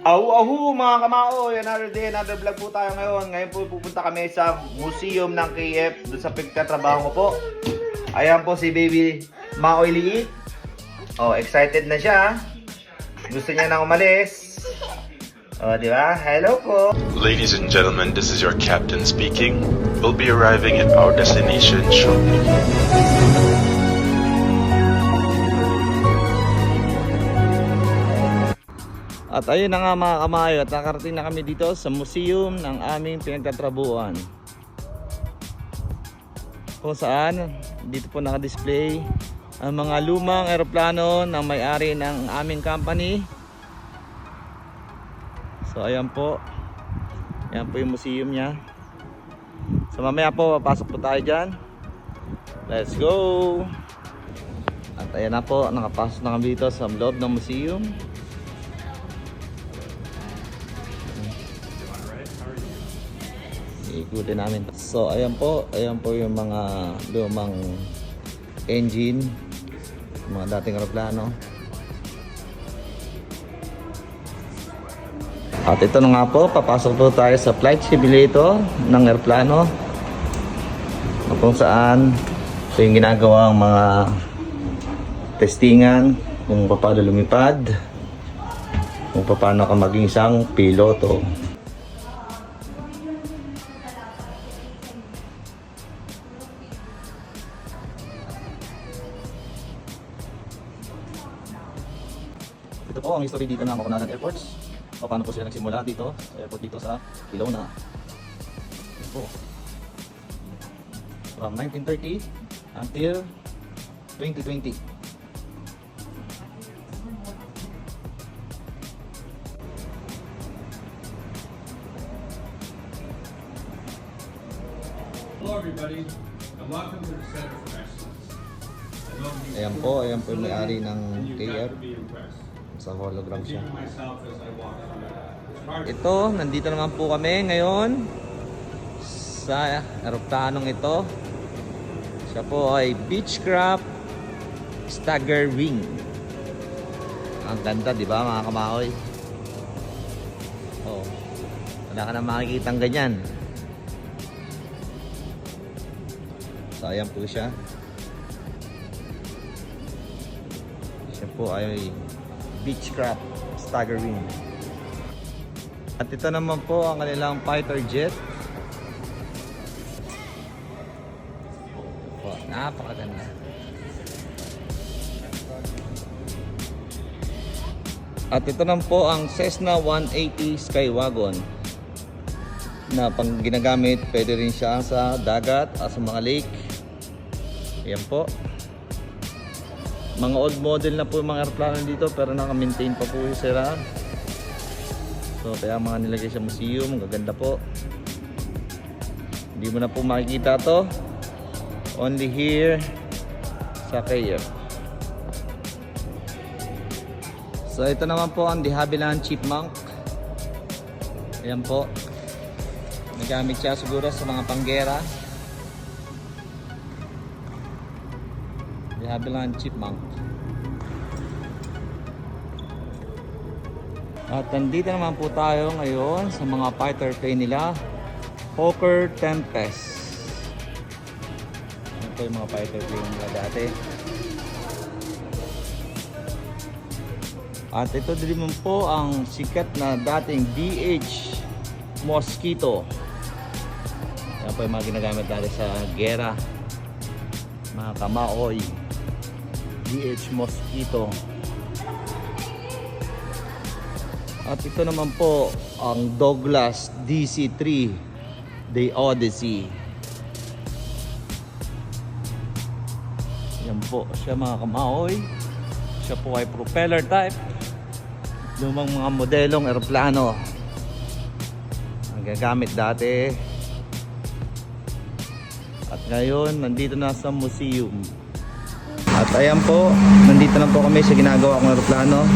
Ahu mga kamao, another day, another vlog po tayo ngayon. Ngayon po pupunta kami sa museum ng KF doon sa pagtatrabaho ko po. Ayan po si baby Maoy Liit. Oh, excited na siya. Gusto niya na umalis. Oh, di ba? Hello po. Ladies and gentlemen, this is your captain speaking. We'll be arriving at our destination shortly. At ayun na nga mga kamayo, at nakarating na kami dito sa museum ng aming pinagtatrabuhan. Kung saan, dito po naka-display ang mga lumang eroplano ng may-ari ng aming company. So ayan po. Ayan po yung museum niya. So mamaya po, papasok po tayo dyan. Let's go! At ayan na po, nakapasok na kami dito sa loob ng museum. Ikutin namin. So ayan po yung mga lumang engine, mga dating eroplano. At ito na nga po, papasok po tayo sa flight simulator ng eroplano, kung saan ito yung ginagawang mga testingan kung paano lumipad, kung paano ka maging isang piloto. Ito po ang history dito ng Macunangan Airports. O paano po sila nagsimula dito sa airport dito sa Ilona. Ito po. From 1930 until 2020. Hello everybody, and welcome to the Center for Excellence. Ayan po yung may-ari ng KF. Sa hologram siya. Ito, nandito naman po kami ngayon sa eroplanong ito. Siya po ay Beechcraft Staggerwing. Ang ganda, di ba mga kamaoy? Oh, wala ka na makikita ng ganyan. So ayan po siya. Siya po ay Beechcraft Staggerwing. At ito naman po ang kanilang fighter jet. Oh, napakaganda. At ito naman po ang Cessna 180 Skywagon na pang ginagamit, pwede rin siya sa dagat at sa mga lake. Ayan po. Mga old model na po yung mga aeroplano dito, pero naka-maintain pa po sila. So kaya mga nilagay sa museum, gaganda po. Hindi mo na po makikita to. Only here sa KF. So ito naman po ang de Havilland Chipmunk. Ayan po. Nagamit siya siguro sa mga panggera. De Havilland Chipmunk. At nandito naman po tayo ngayon sa mga fighter plane nila, Hawker Tempest. Ito yung mga fighter plane nila dati. At ito din naman po ang sikat na dating DH Mosquito. Yan po yung mga ginagamit natin sa gera, mga kamaoy. DH Mosquito. At ito naman po ang Douglas DC-3 The Odyssey. Yan po siya mga kamaoy. Siya po ay propeller type. Lumang mga modelong eroplano ang gagamit dati. At ngayon nandito na sa museum. At ayan po, nandito na po kami sa ginagawa kong eroplano.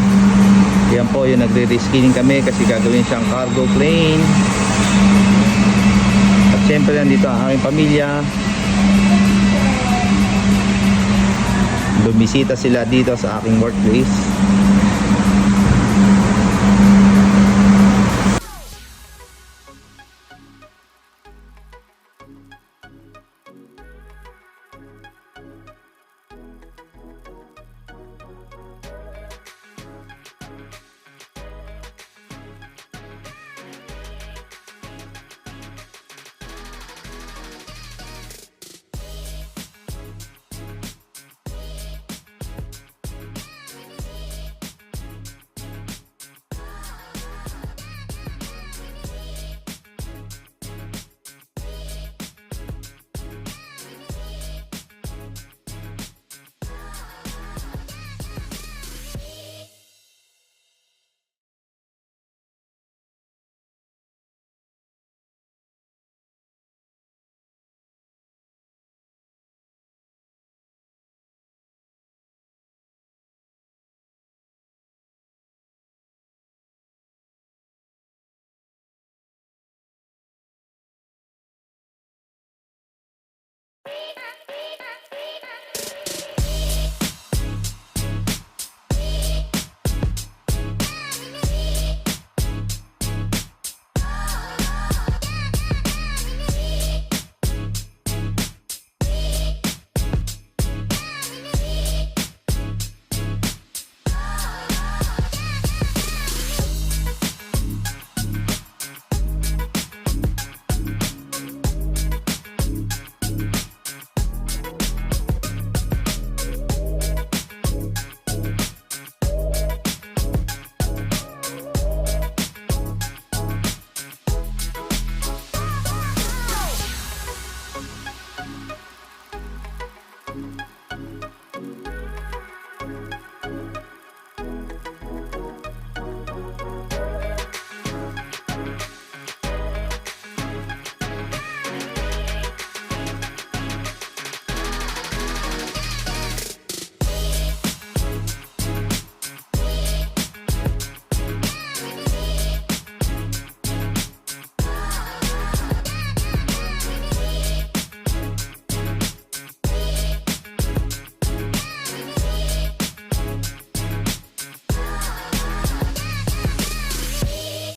Yan po yung nagre-reskinning kami kasi gagawin siyang cargo plane. At syempre nandito ang aking pamilya. Bumisita sila dito sa aking workplace.